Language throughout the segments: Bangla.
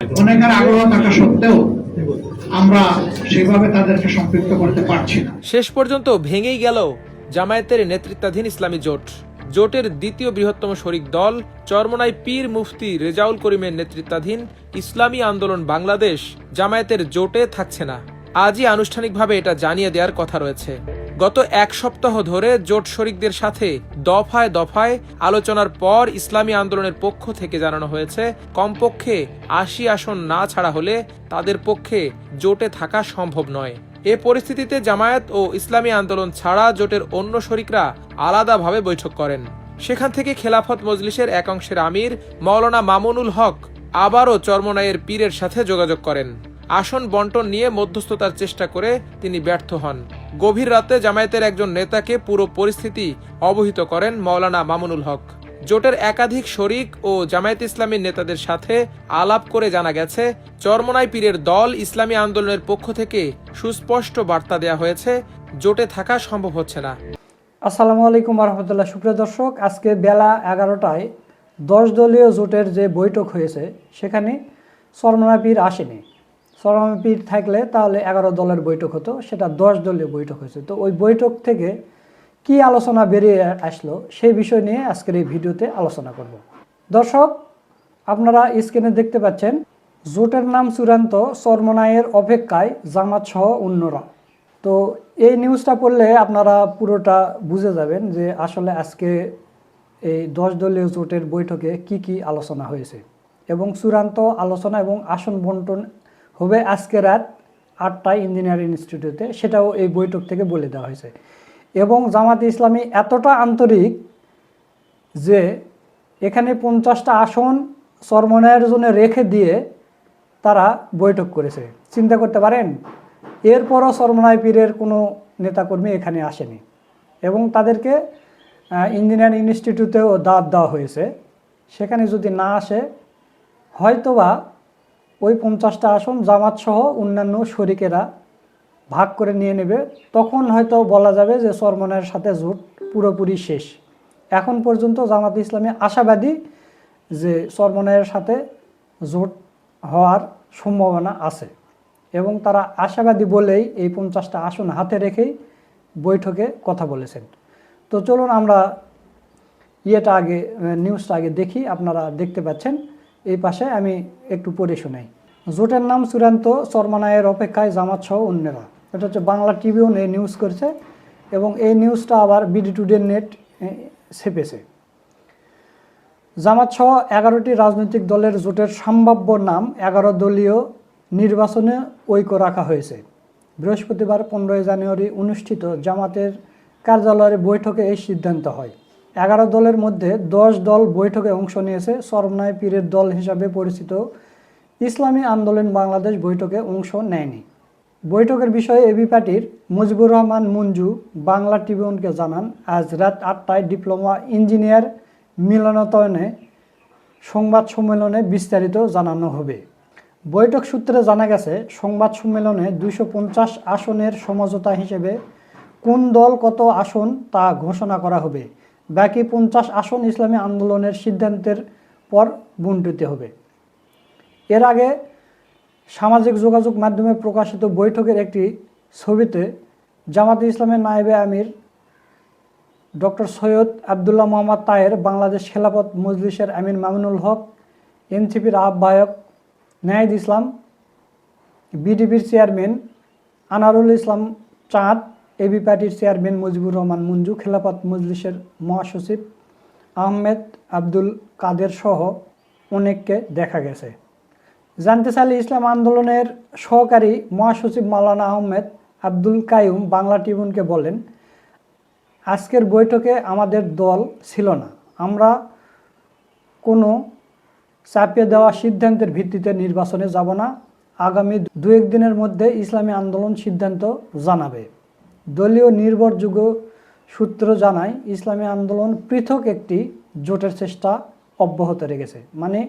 অনেকের আগ্রহ থাকা সত্ত্বেও আমরা সেভাবে তাদেরকে সম্পৃক্ত করতে পারছি না। শেষ পর্যন্ত ভেঙেই গেল জামায়াতের নেতৃত্বাধীন ইসলামী জোট। জোটের দ্বিতীয় বৃহত্তম শরিক দল চরমোনাই পীর মুফতি রেজাউল করিমের নেতৃত্বাধীন ইসলামী আন্দোলন বাংলাদেশ জামায়াতের জোটে থাকছে না। আজই আনুষ্ঠানিকভাবে এটা জানিয়ে দেওয়ার কথা রয়েছে। গত এক সপ্তাহ ধরে জোট শরিকদের সাথে দফায় দফায় আলোচনার পর ইসলামী আন্দোলনের পক্ষ থেকে জানানো হয়েছে কমপক্ষে ৮০ আসন না ছাড়া হলে তাদের পক্ষে জোটে থাকা সম্ভব নয়। এ পরিস্থিতিতে জামায়াত ও ইসলামী আন্দোলন ছাড়া জোটের অন্য শরিকরা আলাদাভাবে বৈঠক করেন। সেখান থেকে খেলাফত মজলিসের এক অংশের আমির মাওলানা মামুনুল হক আবারও চরমোনাইয়ের পীরের সাথে যোগাযোগ করেন। আসন বন্টন নিয়ে মধ্যস্থতার চেষ্টা করে তিনি ব্যর্থ হন। গভীর রাতে জামায়াতের একজন নেতাকে পুরো পরিস্থিতি অবহিত করেন মাওলানা মামুনুল হক। জোটের একাধিক শরিক ও জামায়াত ইসলামীর নেতাদের সাথে আলাপ করে জানা গেছে, চরমোনাই পীরের দল ইসলামী আন্দোলনের পক্ষ থেকে সুস্পষ্ট বার্তা দেয়া হয়েছে, জোটে থাকা সম্ভব হচ্ছে না। আসসালামু আলাইকুম রহমতুল্লাহ। সুপ্রিয় দর্শক, আজকে বেলা 11টায় 10 দলীয় জোটের যে বৈঠক হয়েছে সেখানে চরমোনাই পীর আসেনি। চরমোনাই পীর থাকলে তাহলে 11 দলের বৈঠক হতো, সেটা 10 দলীয় বৈঠক হয়েছে। তো ওই বৈঠক থেকে কি আলোচনা বেরিয়ে আসলো সেই বিষয় নিয়ে আজকের এই ভিডিওতে আলোচনা করব। দর্শক, আপনারা স্ক্রিনে দেখতে পাচ্ছেন জোটের নাম চূড়ান্ত, চরমোনাইয়ের অপেক্ষায় জামাত সহ অন্যরা। তো এই নিউজটা পড়লে আপনারা পুরোটা বুঝে যাবেন যে আসলে আজকে এই 10 দলীয় জোটের বৈঠকে কি কি আলোচনা হয়েছে এবং চূড়ান্ত আলোচনা এবং আসন বন্টন হবে আজকে রাত 8টায় ইঞ্জিনিয়ারিং ইনস্টিটিউটে, সেটাও এই বৈঠক থেকে বলে দেওয়া হয়েছে। এবং জামাতে ইসলামী এতটা আন্তরিক যে এখানে 50টা আসন চরমোনাইয়ের জন্য রেখে দিয়ে তারা বৈঠক করেছে। চিন্তা করতে পারেন, এরপরও চরমোনাই পীরের কোনো নেতাকর্মী এখানে আসেনি এবং তাদেরকে ইঞ্জিনিয়ারিং ইনস্টিটিউটেও দাওয়াত দেওয়া হয়েছে। সেখানে যদি না আসে, হয়তোবা ওই 50টা আসন জামাত সহ অন্যান্য শরিকেরা ভাগ করে নিয়ে নেবে। তখন হয়তো বলা যাবে যে চরমোনাইয়ের সাথে জোট পুরোপুরি শেষ। এখন পর্যন্ত জামাত ইসলামী আশাবাদী যে চরমোনাইয়ের সাথে জোট হওয়ার সম্ভাবনা আছে এবং তারা আশাবাদী বলেই এই 50টা আসন হাতে রেখেই বৈঠকে কথা বলেছেন। তো চলুন আমরা নিউজটা আগে দেখি। আপনারা দেখতে পাচ্ছেন এই পাশে, আমি একটু পড়ে শোনাই। জোটের নাম চূড়ান্ত, চরমোনাইয়ের অপেক্ষায় জামাত সহ অন্যরা। এটা হচ্ছে বাংলা ট্রিবিউন এই নিউজ করেছে এবং এই নিউজটা আবার বিডি টুডে নেট ছেপেছে। জামাত সহ 11টি রাজনৈতিক দলের জোটের সম্ভাব্য নাম 11 দলীয় নির্বাচনে ঐক্য রাখা হয়েছে। বৃহস্পতিবার 15 জানুয়ারি অনুষ্ঠিত জামাতের কার্যালয়ের বৈঠকে এই সিদ্ধান্ত হয়। 11 দলের মধ্যে 10 দল বৈঠকে অংশ নিয়েছে। চরমোনাই পীরের দল হিসাবে পরিচিত ইসলামী আন্দোলন বাংলাদেশ বৈঠকে অংশ নেয়নি। বৈঠকের বিষয়ে এবি পার্টির মুজিবুর রহমান মঞ্জু বাংলা ট্রিবিউনকে জানান, আজ রাত 8টায় ডিপ্লোমা ইঞ্জিনিয়ার মিলনায়তনে সংবাদ সম্মেলনে বিস্তারিত জানানো হবে। বৈঠক সূত্রে জানা গেছে, সংবাদ সম্মেলনে 250 আসনের সমঝোতা হিসেবে কোন দল কত আসন তা ঘোষণা করা হবে। বাকি 50 আসন ইসলামী আন্দোলনের সিদ্ধান্তের পর বণ্টিত হবে। এর আগে সামাজিক যোগাযোগ মাধ্যমে প্রকাশিত বৈঠকের একটি ছবিতে জামাতে ইসলামের নায়েবে আমির ডক্টর সৈয়দ আবদুল্লাহ মোহাম্মদ তাহের, বাংলাদেশ খেলাফত মজলিসের আমির মামুনুল হক, এনসিপির আহ্বায়ক নাহিদ ইসলাম, বিডিপির চেয়ারম্যান আনারুল ইসলাম চাঁদ, এবি পার্টির চেয়ারম্যান মুজিবুর রহমান মঞ্জু, খেলাফত মজলিসের মহাসচিব আহমেদ আব্দুল কাদের সহ অনেককে দেখা গেছে। জানতে চাইলে ইসলাম আন্দোলনের সহকারী মহাসচিব মাওলানা আহমেদ আব্দুল কাইয়ুম বাংলা ট্রিবিউনকে বলেন, আজকের বৈঠকে আমাদের দল ছিল না। আমরা কোনো চাপিয়ে দেওয়া সিদ্ধান্তের ভিত্তিতে নির্বাচনে যাব না। আগামী 2-1 দিনের মধ্যে ইসলামী আন্দোলন সিদ্ধান্ত জানাবে। দলীয় নির্ভরযোগ্য সূত্র জানায়, ইসলামী আন্দোলন পৃথক একটি জোটের চেষ্টা অব্যাহত রেখেছে। মানে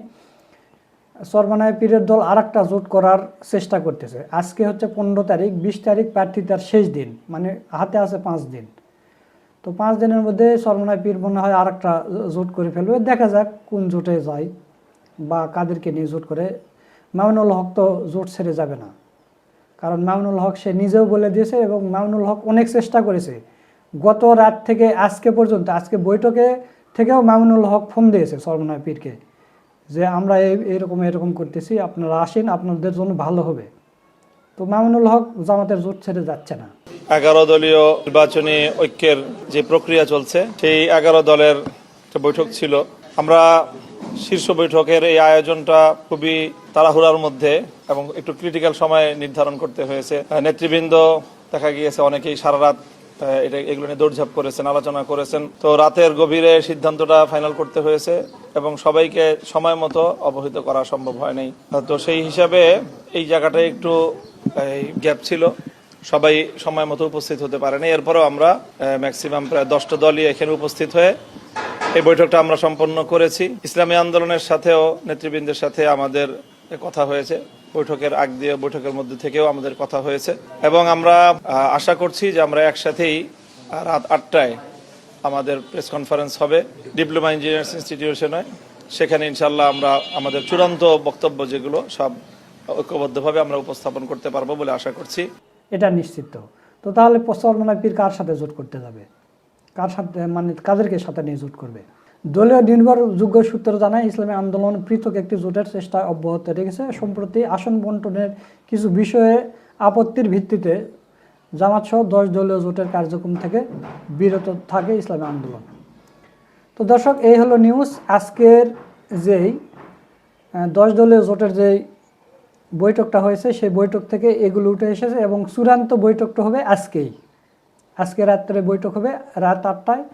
চরমোনাই পীরের দল আরেকটা জোট করার চেষ্টা করতেছে। আজকে হচ্ছে 15 তারিখ, 20 তারিখ প্রার্থিতার শেষ দিন, মানে হাতে আছে 5 দিন। তো 5 দিনের মধ্যে চরমোনাই পীর মনে হয় আরেকটা জোট করে ফেলবে। দেখা যাক কোন জোটে যায় বা কাদেরকে নিয়ে জোট করে। মামুনুল হক তো জোট ছেড়ে যাবে না, কারণ মামুনুল হক সে নিজেও বলে দিয়েছে এবং মামুনুল হক অনেক চেষ্টা করেছে গত রাত থেকে আজকে পর্যন্ত। আজকে বৈঠকে থেকেও মামুনুল হক ফোন দিয়েছে চরমোনাই পীরকে যে আমরা এরকম করতেছি, আপনারা আসেন, আপনাদের জন্য ভালো হবে। তো মামুনুল হক জামাতের জোট ছেড়ে যাচ্ছে না। 11 দলীয় নির্বাচনী ঐক্যের যে প্রক্রিয়া চলছে, সেই 11 দলের একটা বৈঠক ছিল। আমরা শীর্ষ বৈঠকের এই আয়োজনটা খুবই তাড়াহুড়ার মধ্যে এবং একটু ক্রিটিক্যাল সময়ে নির্ধারণ করতে হয়েছে। নেতৃবৃন্দ দেখা গিয়েছে অনেকেই সারা রাত এগুলো নিয়ে দৌড়ঝাঁপ করেছেন, আলোচনা করেছেন। তো রাতের গভীরে সিদ্ধান্তটা ফাইনাল করতে হয়েছে এবং সবাইকে সময় মতো অবহিত করা সম্ভব হয় নাই। তো সেই হিসাবে এই জায়গাটায় একটু গ্যাপ ছিল, সবাই সময় মতো উপস্থিত হতে পারেনি। এরপরেও আমরা ম্যাক্সিমাম প্রায় 10টা দলই এখানে উপস্থিত হয়ে এই বৈঠকটা আমরা সম্পন্ন করেছি। ইসলামী আন্দোলনের সাথেও নেতৃবৃন্দের সাথে আমাদের কথা হয়েছে, বৈঠকের আগ দিয়ে বৈঠকের মধ্যে থেকেও আমাদের কথা হয়েছে এবং আমরা আশা করছি যে আমরা একসাথেই রাত 8টায় আমাদের প্রেস কনফারেন্স হবে ডিপ্লোমা ইঞ্জিনিয়ার্স ইনস্টিটিউশনে। সেখানে ইনশাল্লাহ আমরা আমাদের চূড়ান্ত বক্তব্য যেগুলো সব ঐক্যবদ্ধভাবে আমরা উপস্থাপন করতে পারবো বলে আশা করছি। এটা নিশ্চিত। তো তাহলে চরমোনাই পীর কার সাথে জোট করতে যাবে, কার সাথে, মানে কাদেরকে সাথে নিয়ে জোট করবে? দলীয় নির্ভরযোগ্য সূত্র জানায় ইসলামী আন্দোলন পৃথক একটি জোটের চেষ্টা অব্যাহত রেখেছে। সম্প্রতি আসন বন্টনের কিছু বিষয়ে আপত্তির ভিত্তিতে জামাত সহ 10 দলীয় জোটের কার্যক্রম থেকে বিরত থাকে ইসলামী আন্দোলন। তো দর্শক, এই হলো নিউজ। আজকের যেই 10 দলীয় জোটের যেই বৈঠকটা হয়েছে সেই বৈঠক থেকে এগুলো উঠে এসেছে এবং চূড়ান্ত বৈঠকটা হবে আজকে রাত্রে বৈঠক হবে রাত 8টায়।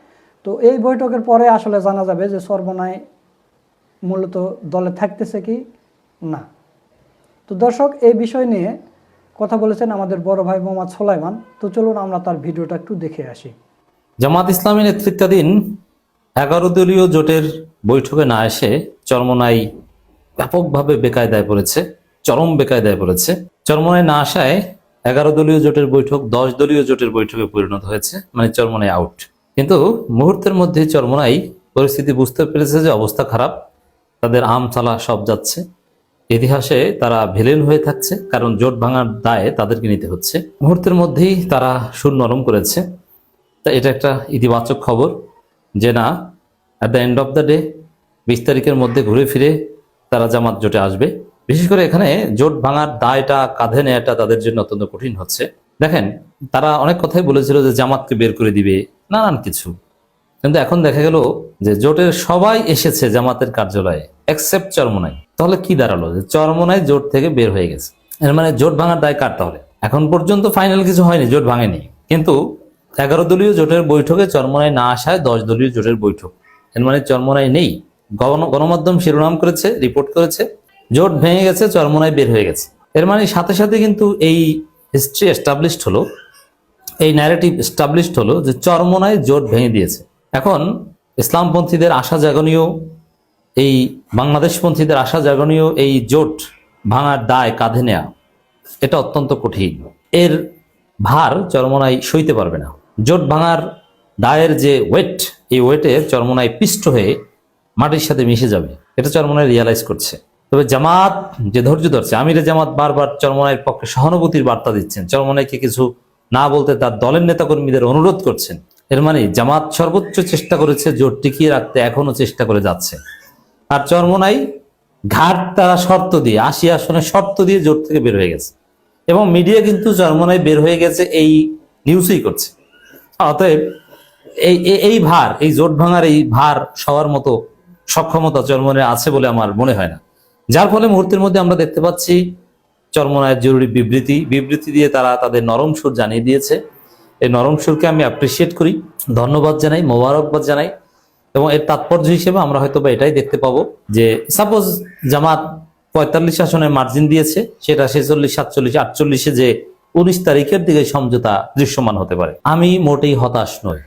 তো এই বৈঠকের পরে আসলে জানা যাবে যে চরমোনাই মূলত দলে থাকতেছে কি না। তো দর্শক, এই বিষয় নিয়ে কথা বলেছেন আমাদের বড় ভাই মোহাম্মদ সোলাইমান। তো চলুন আমরা তার ভিডিওটা একটু দেখে আসি। জামাত ইসলামী নেতৃত্বাধীন 11 দলীয় জোটের বৈঠকে না এসে চরমোনাই ব্যাপকভাবে বেকায়দায় পড়েছে, চরম বেকায়দায় পড়েছে। চরমোনাই না আসায় 11 দলীয় জোটের বৈঠক 10 দলীয় জোটের বৈঠকে পরিণত হয়েছে, মানে চরমোনাই আউট। কিন্তু মুহূর্তের মধ্যে চরমোনাই পরিস্থিতি বুঝতে পেরেছে যে অবস্থা খারাপ, তাদের আমছালা সব যাচ্ছে। ইতিহাসে তারা ভিলেন হয়ে থাকছে, কারণ জোট ভাঙার দায়ে তাদেরকে নিতে হচ্ছে। মুহূর্তের মধ্যেই তারা সুর নরম করেছে। তা এটা একটা ইতিবাচক খবর যে না, at the end of the day 20 তারিখের মধ্যে ঘুরে ফিরে তারা জামাত জোটে আসবে। বিশেষ করে এখানে জোট ভাঙার দায়টা কাঁধে নেওয়াটা তাদের জন্য অত্যন্ত কঠিন হচ্ছে। দেখেন, তারা অনেক কথাই বলেছিল যে জামাতকে বের করে দিবে, নানান কিছু, কিন্তু এখন দেখা গেল যে জোটের সবাই এসেছে জামাতের কার্যালয়ে এক্সেপ্ট চরমোনাই। তাহলে কি দাঁড়ালো? যে চরমোনাই জোট থেকে বের হয়ে গেছে। এর মানে জোট ভাঙার দায় কার? তাহলে এখন পর্যন্ত ফাইনাল কিছু হয়নি, জোট ভাঙেনি, কিন্তু 11 দলীয় জোটের বৈঠকে চরমোনাই না আসায় 10 দলীয় জোটের বৈঠক। এর মানে চরমোনাই নেই। গণমাধ্যম শিরোনাম করেছে, রিপোর্ট করেছে জোট ভেঙে গেছে, চরমোনাই বের হয়ে গেছে। এর মানে সাথে সাথে কিন্তু এই হিস্ট্রি এস্টাবলিশড হলো, এই ন্যারেটিভ এস্টাবলিশড হলো যে চরমোনাই জোট ভেঙে দিয়েছে। এখন ইসলামপন্থীদের আশা জাগনীয়, এই বাংলাদেশপন্থীদের আশা জাগনীয় এই জোট ভাঙার দায় কাঁধে নেয়া এটা অত্যন্ত কঠিন। এর ভার চরমোনাই সইতে পারবে না। জোট ভাঙার দায়ের যে ওয়েট, এই ওয়েটে চরমোনাই পিষ্ট হয়ে মাটির সাথে মিশে যাবে, এটা চরমোনাই রিয়ালাইজ করছে। তবে জামাত যে ধৈর্য ধরছে, আমিরে জামাত বারবার চরমোনাইয়ের পক্ষে সহানুভূতির বার্তা দিচ্ছেন, চরমোনাইকে কিছু না বলতে তার দলের নেতাকর্মীদের অনুরোধ করছেন। এর মানে জামাত সর্বোচ্চ চেষ্টা করেছে জোট টিকিয়ে রাখতে, এখনো চেষ্টা করে যাচ্ছে। আর চরমোনাই ঘাট তারা শর্ত দিয়ে 80 আসনে শর্ত দিয়ে জোট থেকে বের হয়ে গেছে এবং মিডিয়া কিন্তু চরমোনাই বের হয়ে গেছে এই নিউজই করছে। অতএব এই ভার, এই জোট ভাঙার এই ভার সবার মতো সক্ষমতা চরমোনাই আছে বলে আমার মনে হয় না। যার ফলে মুহূর্তের মধ্যে আমরা দেখতে পাচ্ছি চরমোনাইয়ের জরুরি বিবৃতি দিয়ে তারা তাদের নরম সুর জানিয়ে দিয়েছে। এই নরম সুরকে আমি অ্যাপ্রিসিয়েট করি, ধন্যবাদ জানাই, মোবারকবাদ জানাই। এবং এর তাৎপর্য হিসেবে আমরা হয়তো বা এটাই দেখতে পাবো যে সাপোজ জামাত 45 আসনের মার্জিন দিয়েছে, সেটা 46, 47, 48 যে 19 তারিখের দিকে সমঝোতা দৃশ্যমান হতে পারে। আমি মোটেই হতাশ নই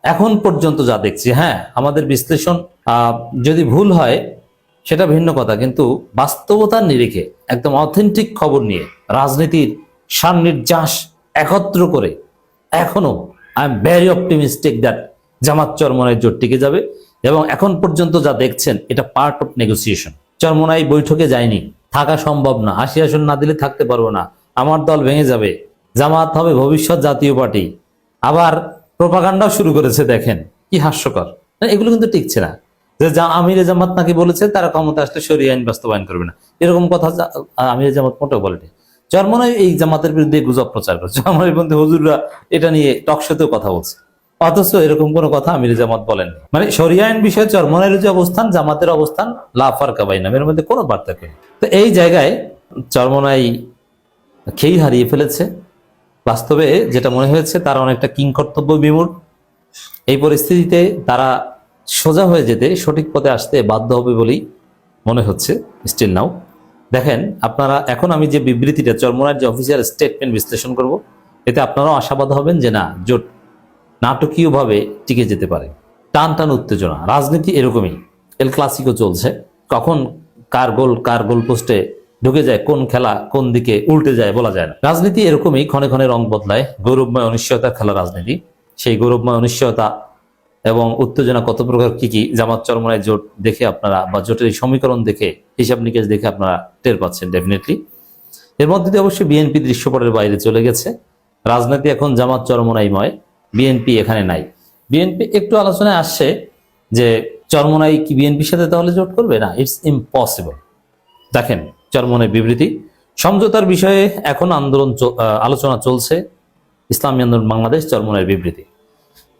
এখন পর্যন্ত যা দেখছি। হ্যাঁ, আমাদের বিশ্লেষণ যদি ভুল হয় সেটা ভিন্ন কথা, কিন্তু বাস্তবতার নিরিখে একদম অথেন্টিক খবর নিয়ে রাজনীতির সান্নির্যাস একত্র করে এখনো I am very optimistic that Jamaat Charmonai জোট টিকে যাবে। এবং এখন পর্যন্ত যা দেখছেন এটা পার্ট অফ নেগোসিয়েশন। চরমোনাই বৈঠকে যায়নি, থাকা সম্ভব না, 80 আসন না দিলে থাকতে পারবো না, আমার দল ভেঙে যাবে, জামাত হবে ভবিষ্যৎ জাতীয় পার্টি। আবার প্রোপাগান্ডাও শুরু করেছে, দেখেন কি হাস্যকর। এগুলো কিন্তু টিকছে না। যে আমিরে জামাত নাকি বলেছে তারা ক্ষমতা আসলে শরিয়া আইন বাস্তবায়ন করবে না, এরকম কথা আমিরে জামাত মোটেও বলেনি। চরমনাই এই জামাতের বিরুদ্ধে গুজব প্রচার করছে, আমার বন্ধু হুজুররা এটা নিয়ে টকশোতেও কথা বলছে, অথচ এরকম কোনো কথা আমিরে জামাত বলেন। মানে শরিয়া আইন বিষয়ে চরমনাইয়ের যে অবস্থান, জামাতের অবস্থান লাফারকা বাইনা, এর মধ্যে কোনো পার্থক্য নেই। তো এই জায়গায় চরমনাই খেই হারিয়ে ফেলেছে। বাস্তবে যেটা মনে হয়েছে তারা অনেকটা কিংকর্তব্য বিমূঢ়। এই পরিস্থিতিতে তারা সোজা হয়ে যেতে, সঠিক পথে আসতে বাধ্য হবে বলেই মনে হচ্ছে স্টিল নাও। দেখেন আপনারা, এখন আমি যে বিবৃতিটা চরমনাইয়ের যে অফিসিয়াল স্টেটমেন্ট বিশ্লেষণ করব, এতে আপনারাও আশাবাদ হবেন যে না, জোট নাটকীয়ভাবে টিকে যেতে পারে। টান টান উত্তেজনা, রাজনীতি এরকমই, এল ক্লাসিকো চলছে, কখন কার গোল পোস্টে ঢুকে যায়, কোন খেলা কোন দিকে উল্টে যায় বলা যায় না। রাজনীতি এরকমই ক্ষণে ক্ষণে রং বদলায়, গৌরবময় অনিশ্চয়তার খেলা রাজনীতি। সেই গৌরবময় অনিশ্চয়তা এবং উত্তেজনা কত প্রকার কি কি জামাত চরমনাই জোট দেখে আপনারা, বা জোটের এই সমীকরণ দেখে, হিসাব নিকেশ দেখে আপনারা টের পাচ্ছেন ডেফিনেটলি। এর মধ্যে দিয়ে অবশ্যই বিএনপি দৃশ্যপটের বাইরে চলে গেছে। রাজনীতি এখন জামাত চরমনাইময়, বিএনপি এখানে নাই। বিএনপি একটু আলোচনায় আসছে যে চরমনাই কি বিএনপির সাথে তাহলে জোট করবে, না, ইটস ইম্পসিবল। দেখেন চরমনাই বিবৃতি, সমঝোতার বিষয়ে এখন আলোচনা চলছে, ইসলামী আন্দোলন বাংলাদেশ চরমনাইয়ের বিবৃতি।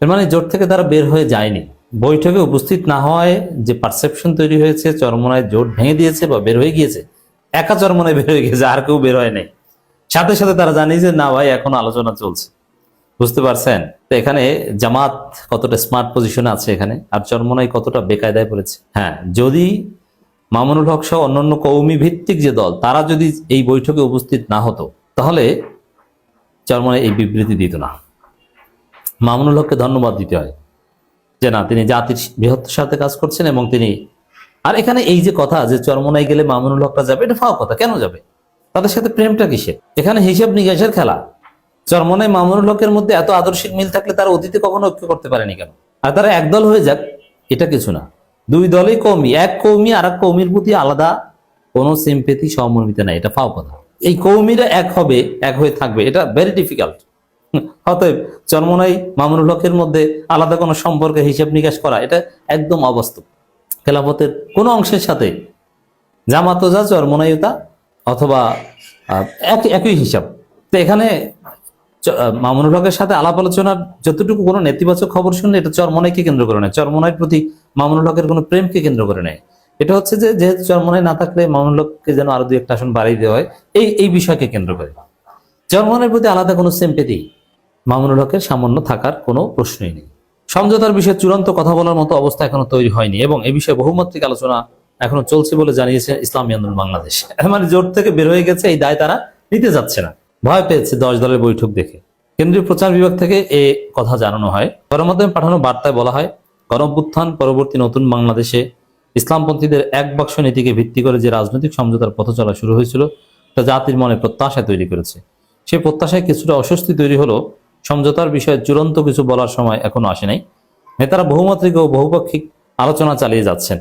এর মানে জোট থেকে তারা বের হয়ে যায়নি। বৈঠকে উপস্থিত না হওয়ায় যে পারসেপশন তৈরি হয়েছে চরমনাই জোট ভেঙে দিয়েছে বা বের হয়ে গিয়েছে, একা চরমনাই বের হয়ে গিয়েছে, আর কেউ বের হয় নাই। সাথে সাথে তারা জানিয়ে যে না ভাই, এখন আলোচনা চলছে। বুঝতে পারছেন? তো এখানে জামাত কতটা স্মার্ট পজিশনে আছে এখানে, আর চরমনাই কতটা বেকায়দায় পড়েছে। হ্যাঁ, যদি মামুনুল হক সহ অন্যান্য কৌমি ভিত্তিক যে দল, তারা যদি এই বৈঠকে উপস্থিত না হতো, তাহলে চরমনাই এই বিবৃতি দিত না। মামুনুল হককে ধন্যবাদ দিতে হয় যে না, তিনি জাতির বৃহত্তর সাথে কাজ করছেন এবং তিনি, আর এখানে এই যে কথা যে চরমনাই গেলে মামুনুল হকটা যাবে, এটা ফাও কথা। কেন যাবে? তাদের সাথে প্রেমটা কিসের? এখানে হিসাব নিকাশের খেলা। চরমনাই মামুনুল হকের মধ্যে এত আদর্শিক মিল থাকলে তারা অতীতে কখনো ঐক্য করতে পারেনি কেন? আর তারা একদল হয়ে যাক, এটা কিছু না। দুই দলই কৌমি, এক কৌমি আর এক কৌমির প্রতি আলাদা কোনো সিম্পেথি সহমর্মিতা নাই, এটা ফাও কথা। এই কৌমিরা এক হবে, এক হয়ে থাকবে, এটা ভেরি ডিফিকাল্ট। অতএব চরমনাই মামুনুল হকের মধ্যে আলাদা কোনো সম্পর্কে হিসাব নিকাশ করা, এটা একদম অবাস্তব। খেলাফতের কোনো অংশের সাথে জামাতও যা চরমনাইও তা, অথবা একই হিসাব। তো এখানে মামুনুল হকের সাথে আলাপ আলোচনার যতটুকু কোনো নেতিবাচক খবর শুনলে, এটা চরমনাইকে কেন্দ্র করে নেয়, চরমনাইয়ের প্রতি মামুনুল হকের কোনো প্রেমকে কেন্দ্র করে নেয়। এটা হচ্ছে যে যেহেতু চরমনাই না থাকলে মামুনুল হককে যেন আরো 2-1টা আসন বাড়িয়ে দেওয়া হয়, এই বিষয়কে কেন্দ্র করে। চরমনাইয়ের প্রতি আলাদা কোনো সিম্পেথি মামুনুল হকের সামান্য থাকার কোনো প্রশ্নই নেই। সমঝোতার বিষয়ে চূড়ান্ত কথা বলার মতো অবস্থা এখনো তৈরি হয়নি এবং এ বিষয়ে বহুমাত্রিক আলোচনা এখনো চলছে বলে জানিয়েছে ইসলামী আন্দোলন বাংলাদেশ। মানে জোট থেকে বের হয়ে গেছে, এই দায় তারা নিতে যাচ্ছে না, ভয় পেয়েছে 10 দলের বৈঠক দেখে। কেন্দ্রীয় প্রচার বিভাগ থেকে এ কথা জানানো হয়। গণমাধ্যমে পাঠানো বার্তায় বলা হয়, গণঅভ্যুত্থান পরবর্তী নতুন বাংলাদেশে ইসলামপন্থীদের এক বাক্স নীতিকে ভিত্তি করে যে রাজনৈতিক সমঝোতার পথ চলা শুরু হয়েছিল, তা জাতির মনে প্রত্যাশা তৈরি করেছে। সেই প্রত্যাশায় কিছুটা অস্বস্তি তৈরি হলো। সমঝোতার বিষয়ে চূড়ান্ত কিছু বলার সময় এখনো আসে নাই। নেতারা বহুমাত্রিক ও বহুপাক্ষিক আলোচনা চালিয়ে যাচ্ছেন।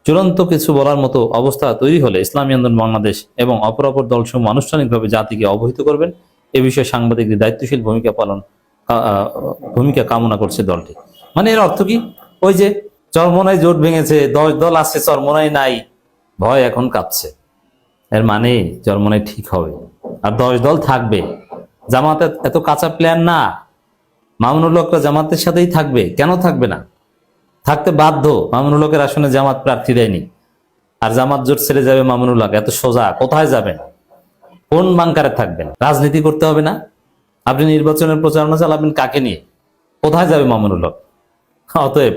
চূড়ান্ত কিছু বলার মতো অবস্থা তৈরি হলে ইসলামী আন্দোলন বাংলাদেশ এবং অপর দলসমূহ আনুষ্ঠানিকভাবে জাতিকে অবহিত করবেন। এ বিষয়ে সাংবাদিকদের দায়িত্বশীল ভূমিকা কামনা করছে দলটি। মানে এর অর্থ কি? ওই যে চরমনাই জোট ভেঙেছে, 10 দল আছে, চরমনাই নাই, ভয় এখন কাঁপছে। এর মানে চরমনাই ঠিক হবে আর 10 দল থাকবে। জামাত এত কাঁচা প্ল্যান না, মামুনুল হকরা জামাতের সাথেই থাকবে। কেন থাকবে না? থাকতে বাধ্য। মামুনুল হকের আসনে জামাত প্রার্থী দেয়নি, আর জামাত জোট ছেড়ে যাবে মামুনুল হক। এত সোজা। কোথায় যাবেন? কোন বাংকারে থাকবেন? রাজনীতি করতে হবে না? আপনি নির্বাচনের প্রচারণা চালাবেন কাকে নিয়ে? কোথায় যাবে মামুনুল হক? অতএব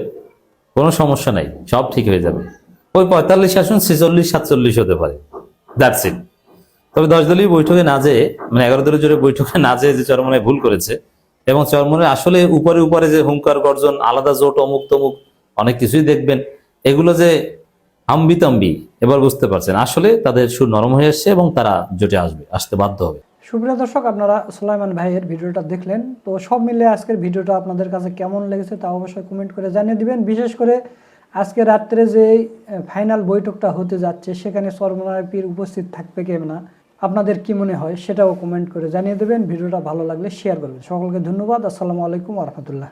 কোনো সমস্যা নাই, সব ঠিক হয়ে যাবে। ওই 45 আসন 46-47 হতে পারে, দ্যাটস ইট। তবে 10 দলীয় বৈঠকে না যেয়ে, মানে 11 দলীয় জোটের বৈঠকে না যেয়ে যে চরমনাই ভুল করেছে, এবং চরমনাই আসলে উপরে যে হুঙ্কার গর্জন, আলাদা জোট, অমুক তমুক অনেক কিছুই দেখবেন, এগুলো যে আম্বিতম্বি, এবার বুঝতে পারছেন আসলে তাদের সুর নরম হয়ে আসছে এবং তারা জোটে আসতে বাধ্য হবে। সুপ্রিয় দর্শক, আপনারা সুলাইমান ভাইয়ের ভিডিওটা দেখলেন। তো সব মিলে আজকের ভিডিওটা আপনাদের কাছে কেমন লেগেছে তা অবশ্যই কমেন্ট করে জানিয়ে দিবেন। বিশেষ করে আজকে রাত্রে যে ফাইনাল বৈঠকটা হতে যাচ্ছে সেখানে চরমোনাই পীর উপস্থিত থাকবে কিনা আপনাদের কি মনে হয় সেটাও কমেন্ট করে জানিয়ে দেবেন। ভিডিওটা ভালো লাগলে শেয়ার করবেন। সকলকে ধন্যবাদ। আসসালামু আলাইকুম ওয়া রাহমাতুল্লাহ।